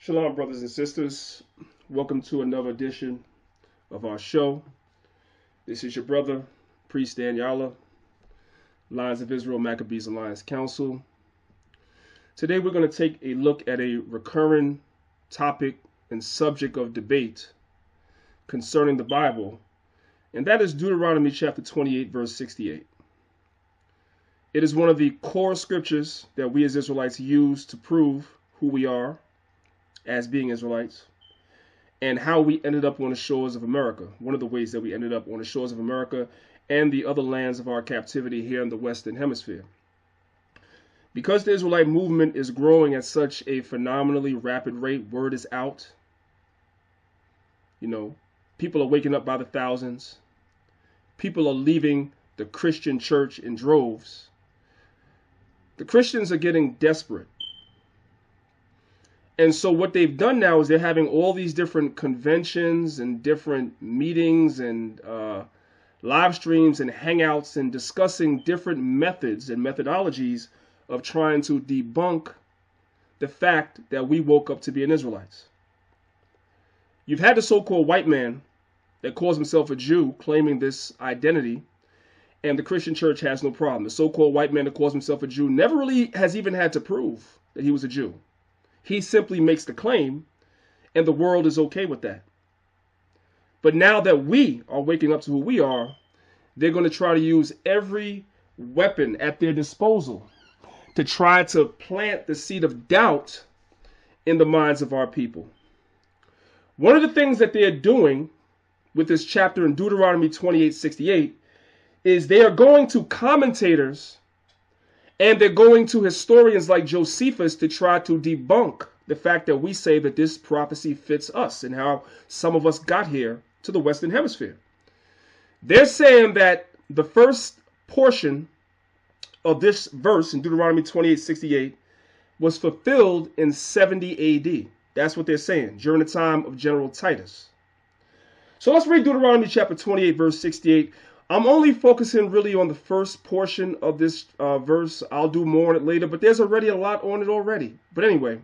Shalom, brothers and sisters. Welcome to another edition of our show. This is your brother, Priest Daniela, Lions of Israel Maccabees Alliance Council. Today we're going to take a look at a recurring topic and subject of debate concerning the Bible, and that is Deuteronomy chapter 28, verse 68. It is one of the core scriptures that we as Israelites use to prove who we are as being Israelites, and how we ended up on the shores of America. One of the ways that we ended up on the shores of America and the other lands of our captivity here in the Western Hemisphere. Because the Israelite movement is growing at such a phenomenally rapid rate, word is out. People are waking up by the thousands. People are leaving the Christian church in droves. The Christians are getting desperate. And so what they've done now is they're having all these different conventions and different meetings and live streams and hangouts and discussing different methods and methodologies of trying to debunk the fact that we woke up to be an Israelites. You've had the so-called white man that calls himself a Jew claiming this identity, and the Christian church has no problem. The so-called white man that calls himself a Jew never really has even had to prove that he was a Jew. He simply makes the claim, and the world is okay with that. But now that we are waking up to who we are, they're going to try to use every weapon at their disposal to try to plant the seed of doubt in the minds of our people. One of the things that they're doing with this chapter in Deuteronomy 28:68 is they are going to commentators and they're going to historians like Josephus to try to debunk the fact that we say that this prophecy fits us and how some of us got here to the Western Hemisphere. They're saying that the first portion of this verse in Deuteronomy 28:68 was fulfilled in 70 AD. That's what they're saying, during the time of General Titus. So let's read Deuteronomy chapter 28, verse 68. I'm only focusing really on the first portion of this verse. I'll do more on it later, but there's already a lot on it already. But anyway,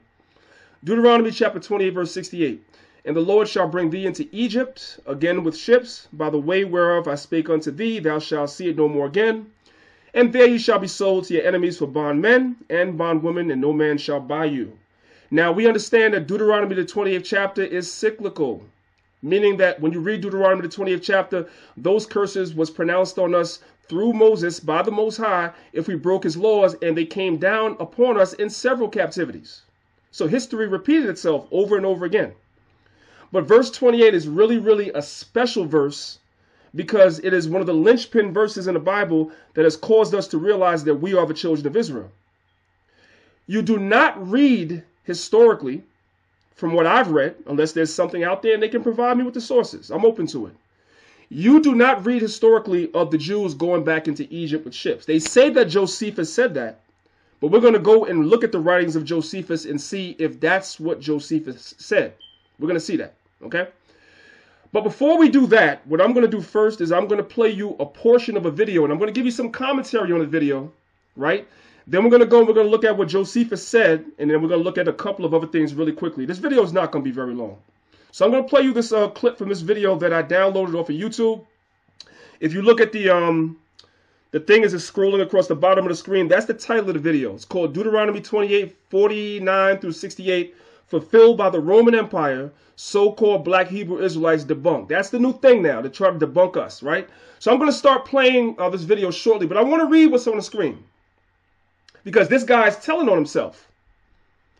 Deuteronomy chapter 28, verse 68. And the Lord shall bring thee into Egypt again with ships, by the way whereof I spake unto thee, thou shalt see it no more again. And there you shall be sold to your enemies for bondmen and bondwomen, and no man shall buy you. Now we understand that Deuteronomy the 28th chapter is cyclical. Meaning that when you read Deuteronomy the 20th chapter, those curses was pronounced on us through Moses by the Most High if we broke his laws, and they came down upon us in several captivities. So history repeated itself over and over again. But verse 28 is really a special verse because it is one of the linchpin verses in the Bible that has caused us to realize that we are the children of Israel. You do not read historically, from what I've read, unless there's something out there and they can provide me with the sources. I'm open to it. You do not read historically of the Jews going back into Egypt with ships. They say that Josephus said that, but we're going to go and look at the writings of Josephus and see if that's what Josephus said. We're going to see that, okay? But before we do that, what I'm going to do first is I'm going to play you a portion of a video, and I'm going to give you some commentary on the video, right? Then we're going to look at what Josephus said, and then we're going to look at a couple of other things really quickly. This video is not going to be very long. So I'm going to play you this clip from this video that I downloaded off of YouTube. If you look at the thing as it's scrolling across the bottom of the screen, that's the title of the video. It's called Deuteronomy 28:49 through 68, fulfilled by the Roman Empire, so-called black Hebrew Israelites debunked. That's the new thing now, to try to debunk us, right? So I'm going to start playing this video shortly, but I want to read what's on the screen. Because this guy's telling on himself.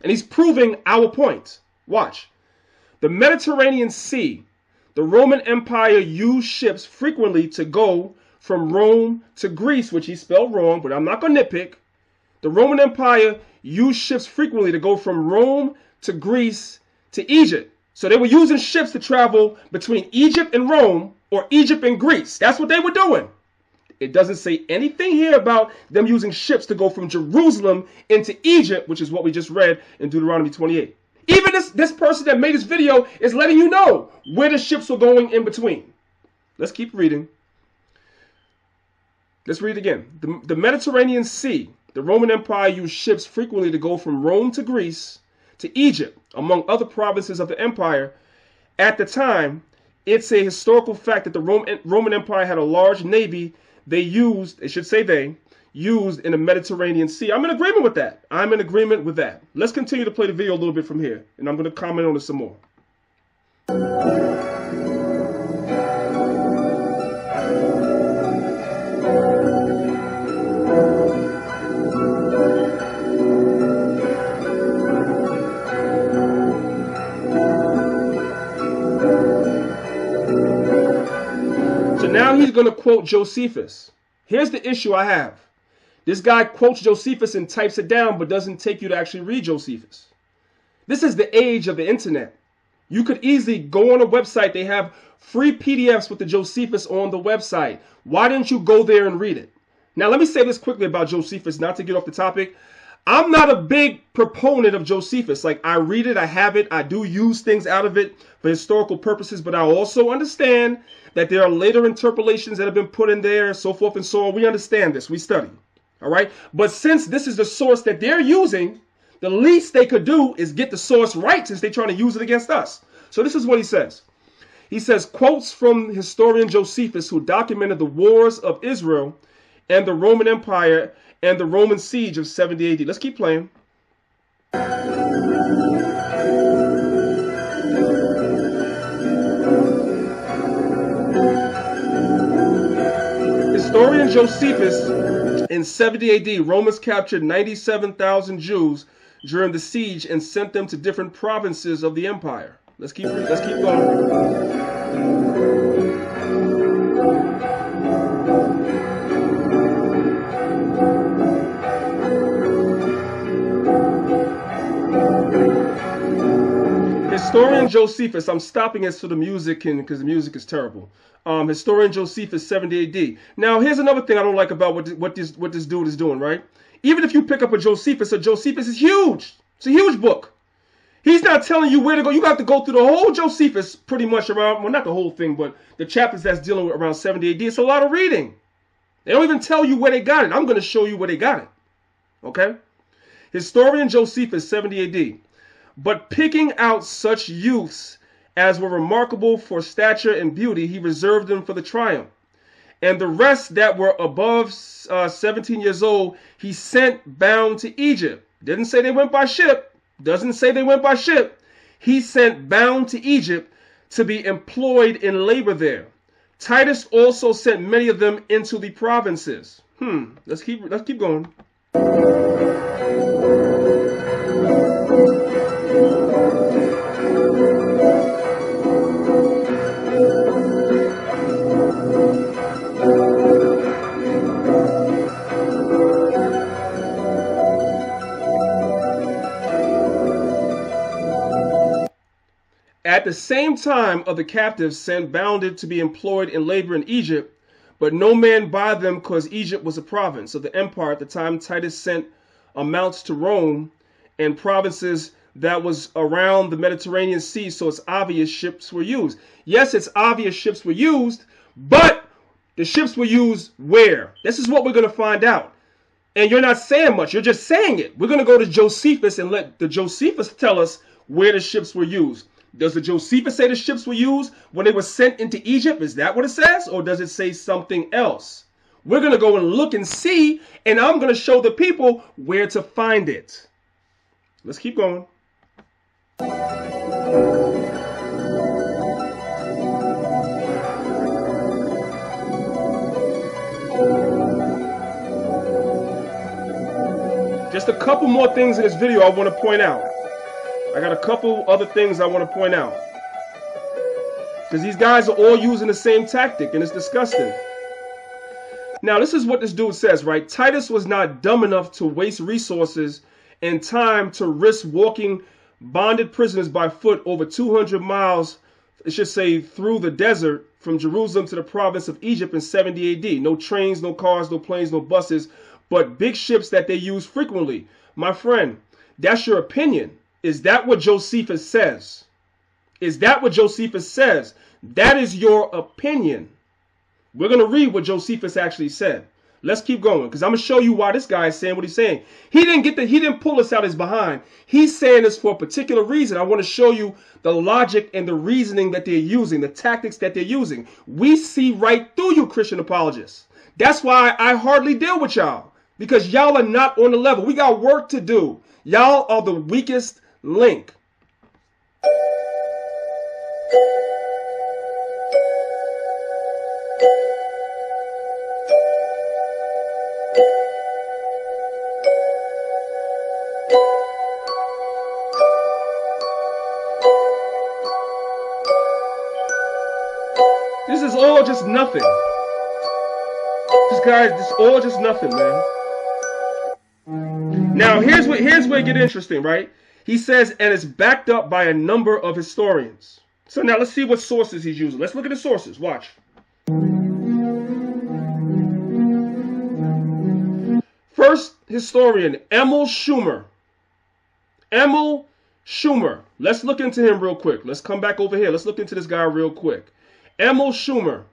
And he's proving our point. Watch. The Mediterranean Sea. The Roman Empire used ships frequently to go from Rome to Greece, which he spelled wrong, but I'm not going to nitpick. The Roman Empire used ships frequently to go from Rome to Greece to Egypt. So they were using ships to travel between Egypt and Rome, or Egypt and Greece. That's what they were doing. It doesn't say anything here about them using ships to go from Jerusalem into Egypt, which is what we just read in Deuteronomy 28. Even this person that made this video is letting you know where the ships were going in between. Let's keep reading. Let's read it again. The Mediterranean Sea. The Roman Empire used ships frequently to go from Rome to Greece to Egypt, among other provinces of the empire. At the time, it's a historical fact that the Roman Empire had a large navy they used in the Mediterranean Sea. I'm in agreement with that. I'm in agreement with that. Let's continue to play the video a little bit from here, and I'm going to comment on it some more. So now he's going to quote Josephus. Here's the issue I have. This guy quotes Josephus and types it down, but doesn't take you to actually read Josephus. This is the age of the internet. You could easily go on a website. They have free PDFs with the Josephus on the website. Why didn't you go there and read it? Now, let me say this quickly about Josephus, not to get off the topic. I'm not a big proponent of Josephus. Like, I read it, I have it, I do use things out of it for historical purposes, but I also understand that there are later interpolations that have been put in there, so forth and so on. We understand this, we study. All right. But since this is the source that they're using, the least they could do is get the source right, since they're trying to use it against us. So this is what he says. He says, quotes from historian Josephus, who documented the wars of Israel and the Roman Empire and the Roman siege of 70 AD. Let's keep playing. Historian Josephus, in 70 AD, Romans captured 97,000 Jews during the siege and sent them to different provinces of the empire. Let's keep going. Historian Josephus, I'm stopping this so the music can, because the music is terrible. Historian Josephus, 70 AD. Now, here's another thing I don't like about what this dude is doing, right? Even if you pick up a Josephus is huge. It's a huge book. He's not telling you where to go. You got to go through the whole Josephus pretty much around, well, not the whole thing, but the chapters that's dealing with around 70 AD. It's a lot of reading. They don't even tell you where they got it. I'm going to show you where they got it. Okay? Historian Josephus, 70 AD. But picking out such youths as were remarkable for stature and beauty, he reserved them for the triumph. And the rest that were above 17 years old, he sent bound to Egypt. Didn't say they went by ship. Doesn't say they went by ship. He sent bound to Egypt to be employed in labor there. Titus also sent many of them into the provinces. Let's keep going. At the same time of the captives sent bounded to be employed in labor in Egypt, but no man by them, because Egypt was a province of the empire at the time. Titus sent amounts to Rome and provinces that was around the Mediterranean Sea, so it's obvious ships were used. Yes, it's obvious ships were used, but the ships were used where? This is what we're going to find out. And you're not saying much, you're just saying it. We're going to go to Josephus and let the Josephus tell us where the ships were used. Does the Josephus say the ships were used when they were sent into Egypt? Is that what it says? Or does it say something else? We're going to go and look and see, and I'm going to show the people where to find it. Let's keep going. Just a couple more things in this video I want to point out. I got a couple other things I want to point out. Because these guys are all using the same tactic, and it's disgusting. Now, this is what this dude says, right? Titus was not dumb enough to waste resources and time to risk walking bonded prisoners by foot over 200 miles, it should say, through the desert from Jerusalem to the province of Egypt in 70 AD. No trains, no cars, no planes, no buses, but big ships that they use frequently. My friend, that's your opinion. Is that what Josephus says? Is that what Josephus says? That is your opinion. We're going to read what Josephus actually said. Let's keep going, because I'm gonna show you why this guy is saying what he's saying. He didn't pull us out his behind. He's saying this for a particular reason. I want to show you the logic and the reasoning that they're using, the tactics that they're using. We see right through you, Christian apologists. That's why I hardly deal with y'all, because y'all are not on the level. We got work to do. Y'all are the weakest link. This is all just nothing. This all just nothing, man. Now, here's where it gets interesting, right? He says, and it's backed up by a number of historians. So now let's see what sources he's using. Let's look at the sources. Watch. First historian, Emil Schumer. Emil Schumer. Let's look into him real quick. Let's come back over here. Let's look into this guy real quick. Emil Schumer.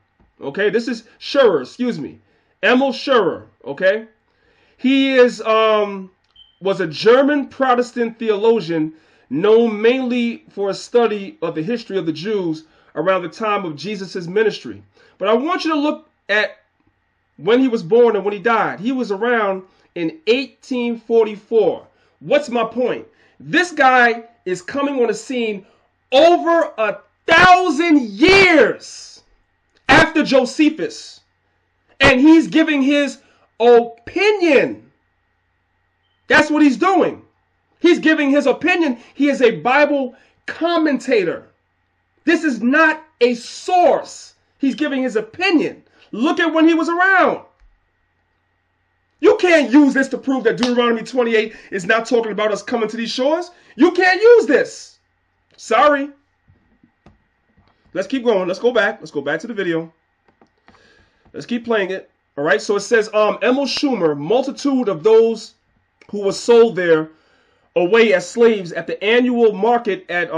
Okay, this is Scherer, excuse me. Emil Scherer, okay? He was a German Protestant theologian known mainly for a study of the history of the Jews around the time of Jesus' ministry. But I want you to look at when he was born and when he died. He was around in 1844. What's my point? This guy is coming on the scene over 1,000 years after Josephus. And he's giving his opinion. That's what he's doing. He's giving his opinion. He is a Bible commentator. This is not a source. He's giving his opinion. Look at when he was around. You can't use this to prove that Deuteronomy 28 is not talking about us coming to these shores. You can't use this. Sorry. Let's keep going. Let's go back. Let's go back to the video. Let's keep playing it. All right. So it says, Emil Schumer, multitude of those who were sold there away as slaves at the annual market at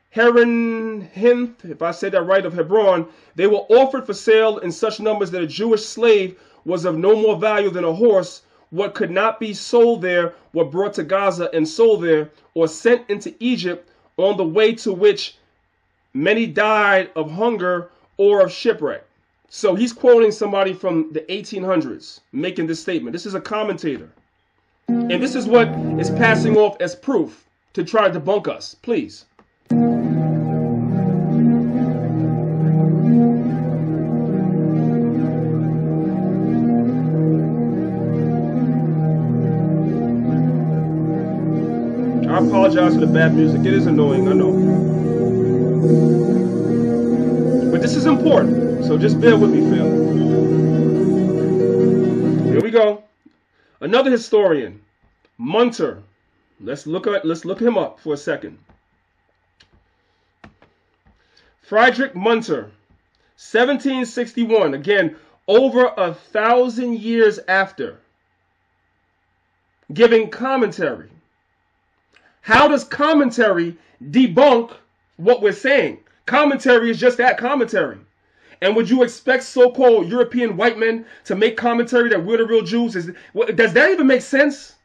Heron-Hinth, if I said that right, of Hebron, they were offered for sale in such numbers that a Jewish slave was of no more value than a horse. What could not be sold there were brought to Gaza and sold there, or sent into Egypt, on the way to which many died of hunger or of shipwreck. So he's quoting somebody from the 1800s making this statement. This is a commentator. And this is what is passing off as proof to try to debunk us. Please. I apologize for the bad music. It is annoying, I know. But this is important, so just bear with me, fam. Here we go. Another historian, Munter. Let's look him up for a second. Friedrich Munter, 1761. Again, over 1,000 years after, giving commentary. How does commentary debunk what we're saying? Commentary is just that, commentary. And would you expect so-called European white men to make commentary that we're the real Jews? Does that even make sense?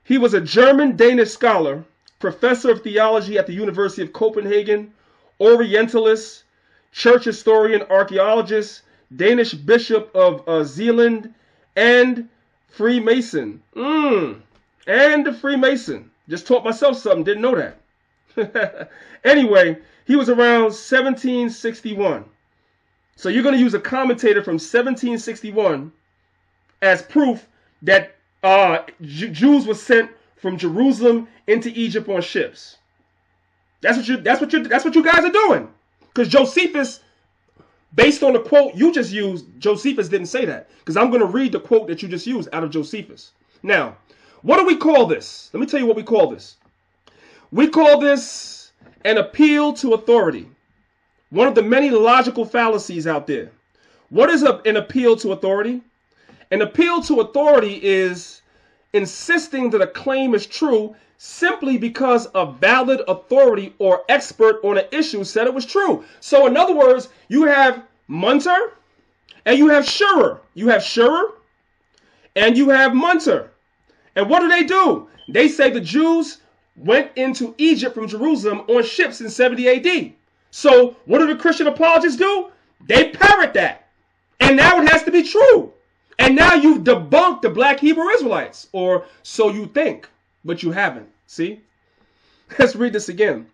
He was a German-Danish scholar, professor of theology at the University of Copenhagen, Orientalist, church historian, archaeologist, Danish bishop of Zealand, and Freemason. And a Freemason. Just taught myself something, didn't know that. Anyway, he was around 1761. So you're going to use a commentator from 1761 as proof that Jews were sent from Jerusalem into Egypt on ships. That's what you guys are doing. Because Josephus, based on the quote you just used, Josephus didn't say that. Because I'm going to read the quote that you just used out of Josephus. Now, what do we call this? Let me tell you what we call this. We call this an appeal to authority. One of the many logical fallacies out there. What is an appeal to authority? An appeal to authority is insisting that a claim is true simply because a valid authority or expert on an issue said it was true. So in other words, you have Munter and you have Schurer. You have Schurer and you have Munter. And what do? They say the Jews went into Egypt from Jerusalem on ships in 70 AD. So what do the Christian apologists do? They parrot that. And now it has to be true. And now you've debunked the black Hebrew Israelites. Or so you think, but you haven't. See? Let's read this again.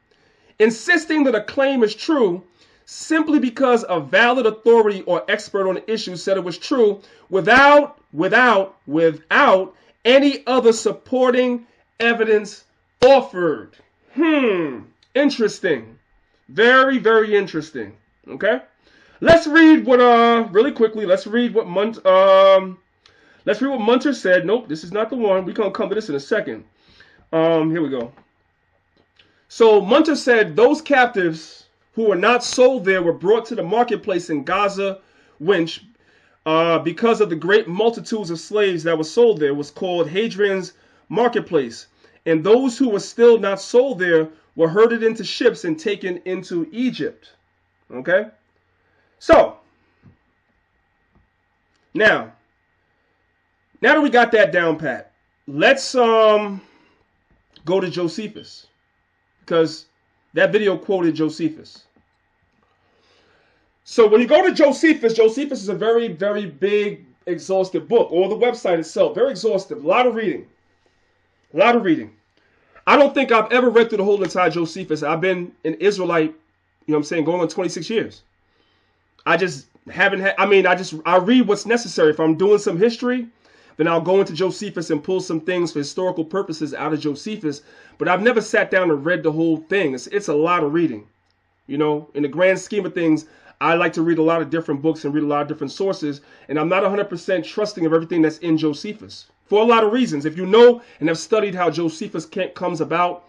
Insisting that a claim is true simply because a valid authority or expert on the issue said it was true without any other supporting evidence offered. Interesting. Very, very interesting. Okay? Let's read what really quickly, let's read what Munter said. Nope, this is not the one. We're going to come to this in a second. Here we go. So Munter said those captives who were not sold there were brought to the marketplace in Gaza, which because of the great multitudes of slaves that were sold there was called Hadrian's marketplace. And those who were still not sold there were herded into ships and taken into Egypt. Okay? So, now that we got that down pat, let's go to Josephus, because that video quoted Josephus. So when you go to Josephus, Josephus is a very, very big, exhaustive book, or the website itself, very exhaustive, a lot of reading. I don't think I've ever read through the whole entire Josephus. I've been an Israelite, going on 26 years. I just haven't had, I read what's necessary. If I'm doing some history, then I'll go into Josephus and pull some things for historical purposes out of Josephus. But I've never sat down and read the whole thing. It's a lot of reading. In the grand scheme of things, I like to read a lot of different books and read a lot of different sources. And I'm not 100% trusting of everything that's in Josephus for a lot of reasons. If you know and have studied how Josephus came about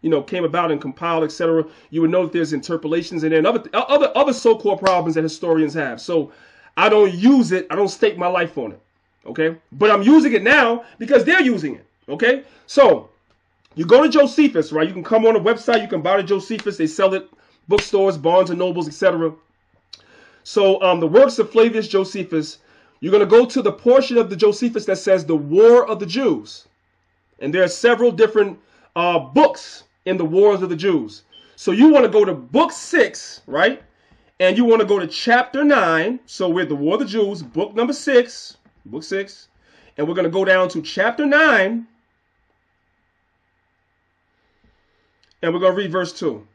and compiled, etc., you would know that there's interpolations and then other so-called problems that historians have. So I don't use it. I don't stake my life on it. Okay? But I'm using it now because they're using it. Okay? So you go to Josephus, right? You can come on a website. You can buy the Josephus. They sell it bookstores, Barnes and Nobles, etc. So the works of Flavius Josephus, you're going to go to the portion of the Josephus that says the War of the Jews. And there are several different books in the Wars of the Jews. So you want to go to book 6, right? And you want to go to chapter 9. So we're the War of the Jews, book number 6, book 6. And we're going to go down to chapter 9. And we're going to read verse 2.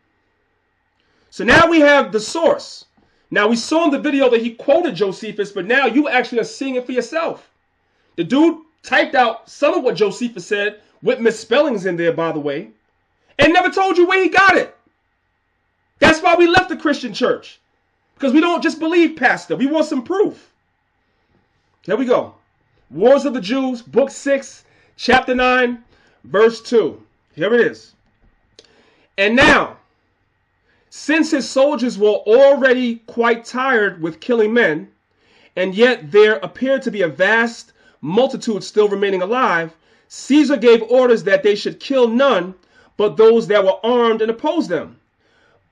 So now we have the source. Now we saw in the video that he quoted Josephus, but now you actually are seeing it for yourself. The dude typed out some of what Josephus said with misspellings in there, by the way, and never told you where he got it. That's why we left the Christian church, because we don't just believe pastor. We want some proof. Here we go. Wars of the Jews, book 6, chapter 9, verse 2. Here it is. And now, since his soldiers were already quite tired with killing men, and yet there appeared to be a vast multitude still remaining alive, Caesar gave orders that they should kill none but those that were armed and opposed them,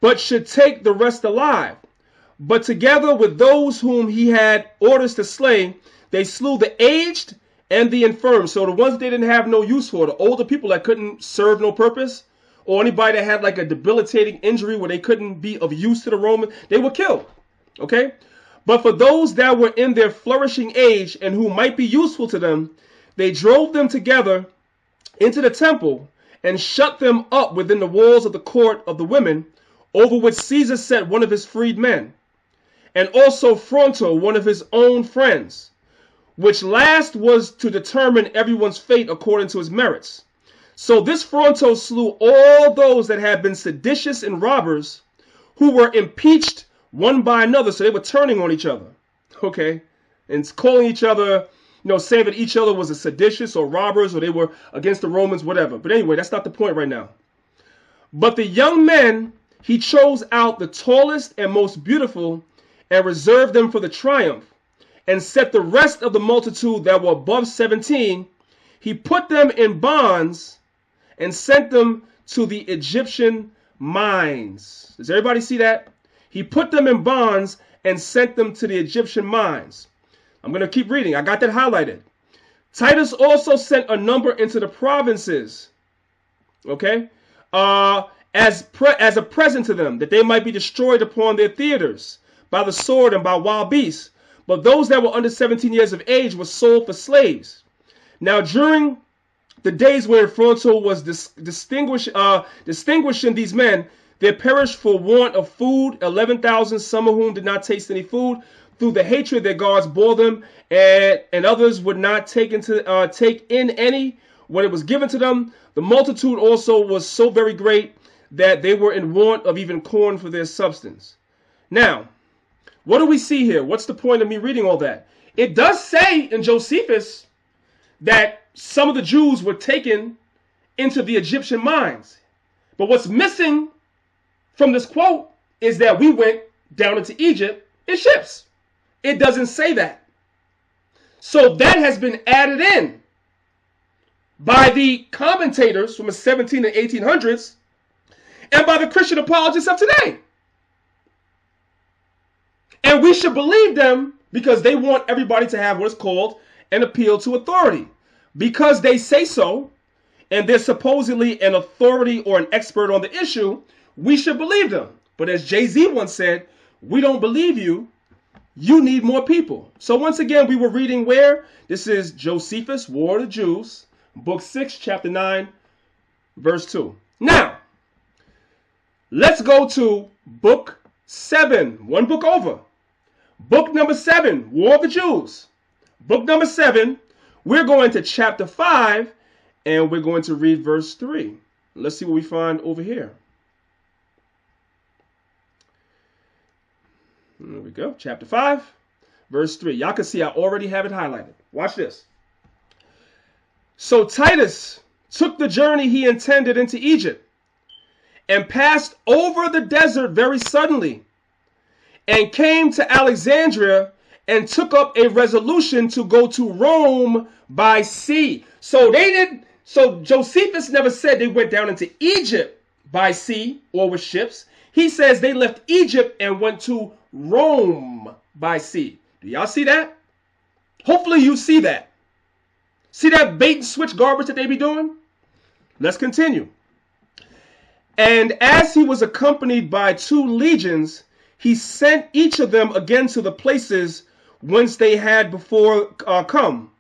but should take the rest alive. But together with those whom he had orders to slay, they slew the aged and the infirm. So the ones they didn't have no use for, the older people that couldn't serve no purpose, or anybody that had like a debilitating injury where they couldn't be of use to the Romans, they were killed. Okay? But for those that were in their flourishing age and who might be useful to them, they drove them together into the temple and shut them up within the walls of the court of the women, over which Caesar set one of his freedmen, and also Fronto, one of his own friends, which last was to determine everyone's fate according to his merits. So this Fronto slew all those that had been seditious and robbers, who were impeached one by another. So they were turning on each other, okay, and calling each other, saying that each other was a seditious or robbers, or they were against the Romans, whatever. But anyway, that's not the point right now. But the young men, he chose out the tallest and most beautiful and reserved them for the triumph, and set the rest of the multitude that were above 17. He put them in bonds and sent them to the Egyptian mines. Does everybody see that? He put them in bonds and sent them to the Egyptian mines. I'm going to keep reading. I got that highlighted. Titus also sent a number into the provinces, okay, as a present to them, that they might be destroyed upon their theaters by the sword and by wild beasts. But those that were under 17 years of age were sold for slaves. Now, during the days where Fronto was distinguishing these men, there perished for want of food 11,000, some of whom did not taste any food. Through the hatred their guards bore them, and others would not take in any when it was given to them. The multitude also was so very great that they were in want of even corn for their substance. Now, what do we see here? What's the point of me reading all that? It does say in Josephus that some of the Jews were taken into the Egyptian mines. But what's missing from this quote is that we went down into Egypt in ships. It doesn't say that. So that has been added in by the commentators from the 17 and 1800s and by the Christian apologists of today. And we should believe them because they want everybody to have what is called an appeal to authority. Because they say so, and they're supposedly an authority or an expert on the issue, we should believe them. But as Jay-Z once said, we don't believe you. You need more people. So once again, we were reading where? This is Josephus, War of the Jews, book 6, chapter 9, verse 2. Now, let's go to book 7, one book over. Book number 7, War of the Jews. Book number 7, we're going to chapter 5, and we're going to read verse 3. Let's see what we find over here. There we go. Chapter 5, verse 3. Y'all can see I already have it highlighted. Watch this. So Titus took the journey he intended into Egypt and passed over the desert very suddenly and came to Alexandria and took up a resolution to go to Rome by sea. So Josephus never said they went down into Egypt by sea or with ships. He says they left Egypt and went to Rome by sea. Do y'all see that? Hopefully you see that. See that bait and switch garbage that they be doing? Let's continue. And as he was accompanied by 2 legions, he sent each of them again to the places whence they had before come.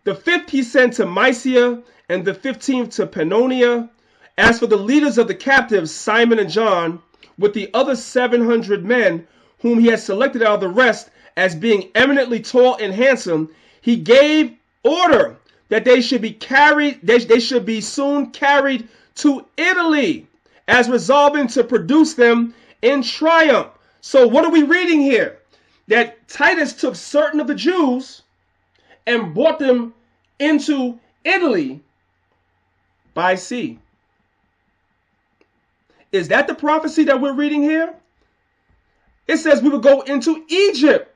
The 5th he sent to Mysia, and the 15th to Pannonia. As for the leaders of the captives, Simon and John, with the other 700 men, whom he had selected out of the rest as being eminently tall and handsome, he gave order that they should be soon carried to Italy, as resolving to produce them in triumph. So what are we reading here? That Titus took certain of the Jews and brought them into Italy by sea. Is that the prophecy that we're reading here? It says we would go into Egypt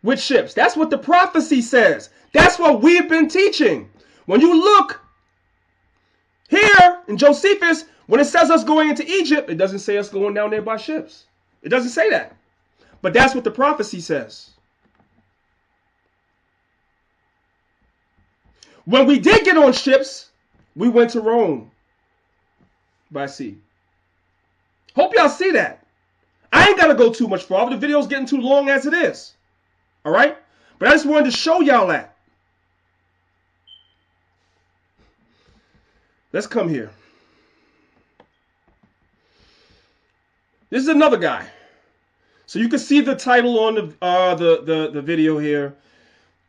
with ships. That's what the prophecy says. That's what we've been teaching. When you look here in Josephus, when it says us going into Egypt, it doesn't say us going down there by ships. It doesn't say that. But that's what the prophecy says. When we did get on ships, we went to Rome by sea. Hope y'all see that. I ain't got to go too much farther. The video's getting too long as it is. All right? But I just wanted to show y'all that. Let's come here. This is another guy. So you can see the title on the video here.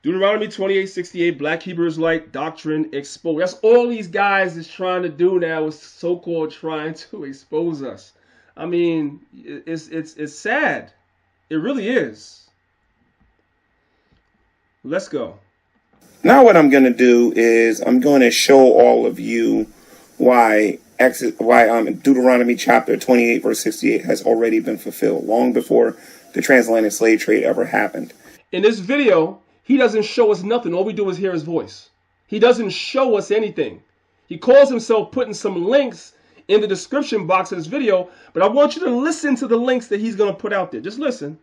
Deuteronomy 28:68, Black Hebrew Israelite Doctrine Exposed. That's all these guys is trying to do now, is so-called trying to expose us. I mean, it's sad. It really is. Let's go. Now what I'm going to do is I'm going to show all of you why Deuteronomy chapter 28 verse 68 has already been fulfilled long before the transatlantic slave trade ever happened. In this video, he doesn't show us nothing. All we do is hear his voice. He doesn't show us anything. He calls himself putting some links in the description box of this video, but I want you to listen to the links that he's going to put out there. Just listen.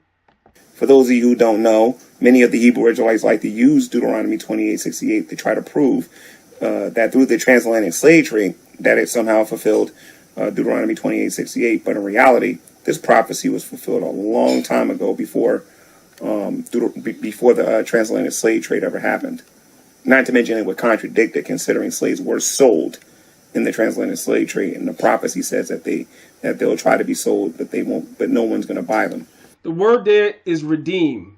For those of you who don't know, many of the Hebrew Israelites like to use Deuteronomy 28:68 to try to prove that through the transatlantic slave trade that it somehow fulfilled Deuteronomy 28:68. But in reality, this prophecy was fulfilled a long time ago before the transatlantic slave trade ever happened. Not to mention it would contradict it, considering slaves were sold in the transatlantic slave trade, and the prophecy says that they'll try to be sold, but they won't. But no one's going to buy them. The word there is redeem.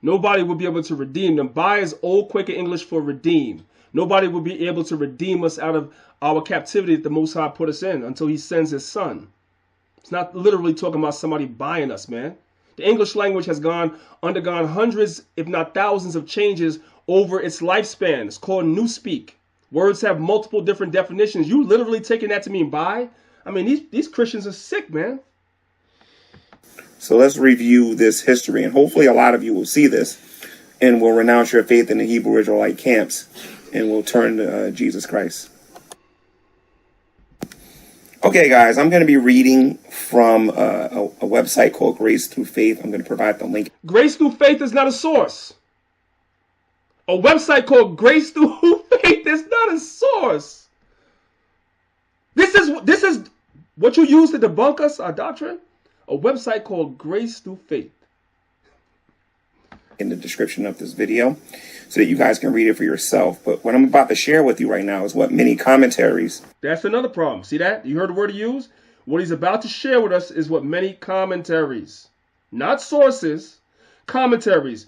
Nobody will be able to redeem them. Buy is Old Quaker English for redeem. Nobody will be able to redeem us out of our captivity that the Most High put us in until he sends his son. It's not literally talking about somebody buying us, man. The English language has undergone hundreds, if not thousands, of changes over its lifespan. It's called Newspeak. Words have multiple different definitions. You literally taking that to mean buy? I mean, these Christians are sick, man. So let's review this history, and hopefully a lot of you will see this and will renounce your faith in the Hebrew Israelite camps and will turn to Jesus Christ. Okay, guys, I'm going to be reading from a website called Grace Through Faith. I'm going to provide the link. Grace Through Faith is not a source. A website called Grace Through Faith is not a source. This is what you use to debunk us, our doctrine. A website called Grace Through Faith. In the description of this video so that you guys can read it for yourself. But what I'm about to share with you right now is what many commentaries. That's another problem. See that? You heard the word he used? What he's about to share with us is what many commentaries, not sources, commentaries,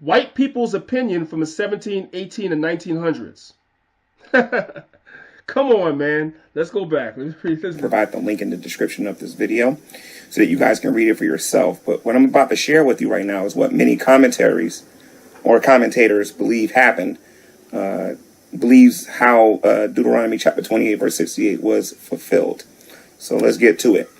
white people's opinion from the 17, 18, and 1900s. Come on, man. Let's go back. Let's provide the link in the description of this video so that you guys can read it for yourself. But what I'm about to share with you right now is what many commentaries or commentators believe happened, believes how Deuteronomy chapter 28, verse 68 was fulfilled. So let's get to it.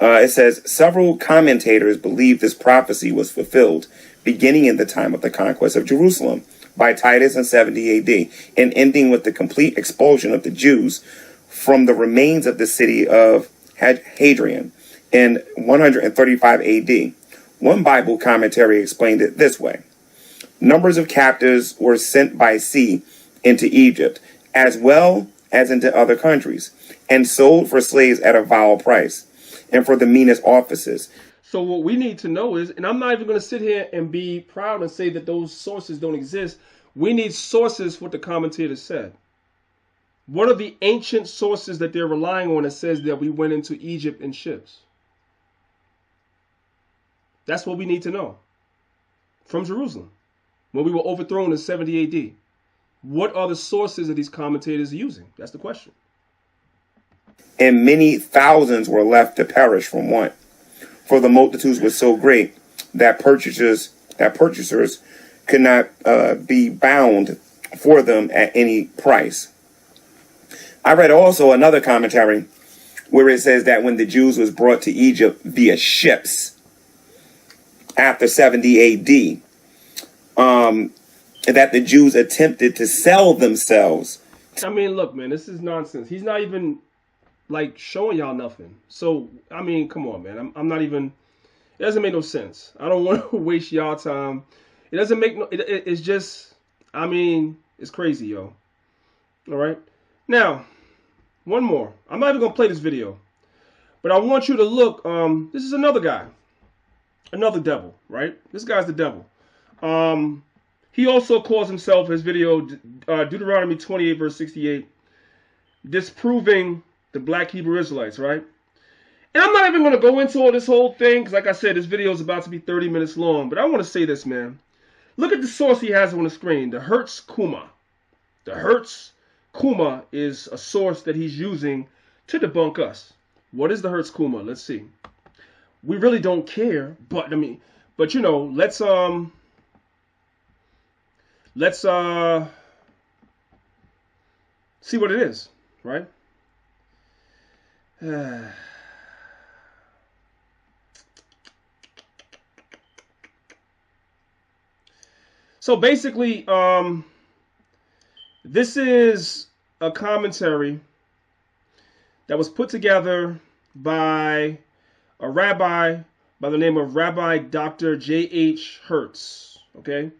It says, several commentators believe this prophecy was fulfilled beginning in the time of the conquest of Jerusalem by Titus in 70 AD, and ending with the complete expulsion of the Jews from the remains of the city of Hadrian in 135 AD. One Bible commentary explained it this way. Numbers of captives were sent by sea into Egypt, as well as into other countries, and sold for slaves at a vile price, and for the meanest offices. So what we need to know is, and I'm not even going to sit here and be proud and say that those sources don't exist. We need sources for what the commentators said. What are the ancient sources that they're relying on that says that we went into Egypt in ships? That's what we need to know. From Jerusalem, when we were overthrown in 70 AD. What are the sources that these commentators are using? That's the question. And many thousands were left to perish from want. For the multitudes were so great that purchasers could not be bound for them at any price. I read also another commentary where it says that when the Jews was brought to Egypt via ships after 70 AD, that the Jews attempted to sell themselves. I mean, look, man, this is nonsense. He's not even like showing y'all nothing. So, I mean, come on, man. I'm not even, it doesn't make no sense. I don't want to waste y'all time. It doesn't make no, it's just, I mean, it's crazy, yo. All right. Now, one more. I'm not even going to play this video, but I want you to look. This is another guy, another devil, right? This guy's the devil. He also calls himself, his video, Deuteronomy 28, verse 68, disproving the black Hebrew Israelites, right? And I'm not even going to go into all this whole thing, because like I said, this video is about to be 30 minutes long, but I want to say this, man. Look at the source he has on the screen, the Hertz Kuma. The Hertz Kuma is a source that he's using to debunk us. What is the Hertz Kuma? Let's see. We really don't care, but I mean, but you know, let's see what it is, right? So basically, this is a commentary that was put together by a rabbi by the name of Rabbi Dr. J.H. Hertz. Okay,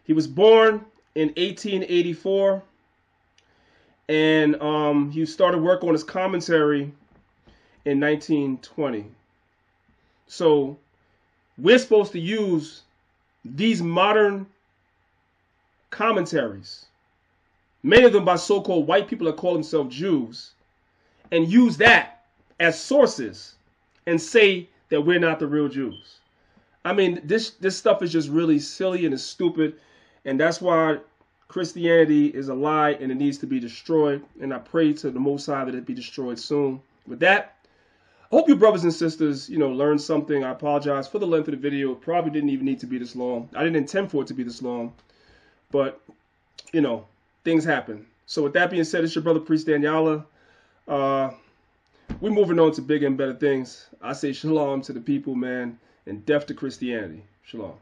he was born in 1884, and he started work on his commentary in 1920. So we're supposed to use these modern commentaries, many of them by so-called white people that call themselves Jews, and use that as sources and say that we're not the real Jews. I mean, this stuff is just really silly and it's stupid, and that's why Christianity is a lie and it needs to be destroyed. And I pray to the Most High that it be destroyed soon. With that, I hope you brothers and sisters, learned something. I apologize for the length of the video. It probably didn't even need to be this long. I didn't intend for it to be this long, but things happen. So with that being said, it's your brother Priest Daniela. We're moving on to bigger and better things. I say shalom to the people, man, and death to Christianity. Shalom.